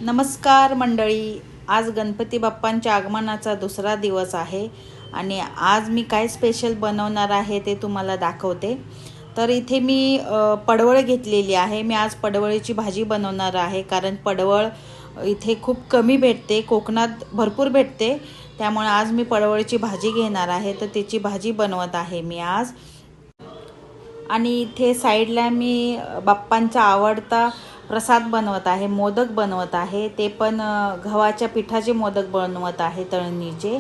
नमस्कार मंडळी, आज गणपती बाप्पांच्या आगमनाचा दुसरा दिवस आहे आणि आज मी काय स्पेशल बनवणार आहे ते तुम्हाला दाखवते। तर इथे मी पडवळ घेतलेली आहे। मी आज पडवळीची भाजी बनवणार आहे, कारण पडवळ इथे खूप कमी भेटते, कोकणात भरपूर भेटते। त्यामुळे आज मी पडवळीची भाजी घेणार आहे, तर त्याची भाजी बनवत आहे मी आज। आणि इथे साईडला मी बाप्पांचा आवडता प्रसाद बनवत आहे, मोदक बनवत आहे। ते पण गव्हाच्या पिठाचे मोदक बनवत आहे, तळणीचे।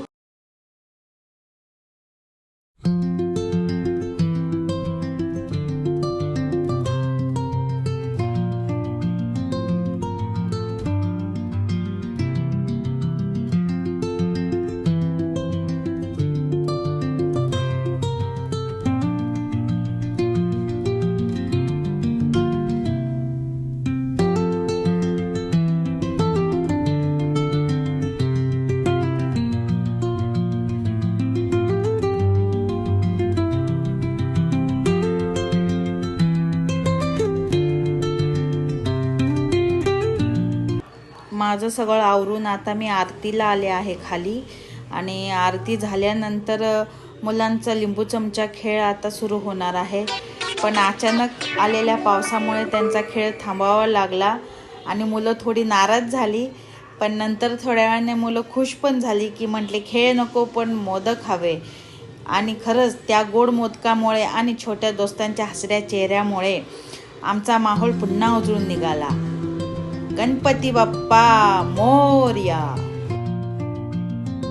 माझं सगळं आवरून आता मी आरतीला आले आहे खाली। आणि आरती झाल्यानंतर मुलांचा लिंबू चमचा खेळ आता सुरू होणार आहे, पण अचानक आलेल्या पावसामुळे त्यांचा खेळ थांबवावा लागला आणि मुलं थोडी नाराज झाली। पण नंतर थोड्या वेळाने मुलं खुश पण झाली, की म्हटले खेळ नको पण मोदक हवे। आणि खरंच त्या गोड मोदकामुळे आणि छोट्या दोस्तांच्या हसऱ्या चेहऱ्यामुळे आमचा माहोल पुन्हा उजळून निघाला। गणपती बाप्पा मोरया।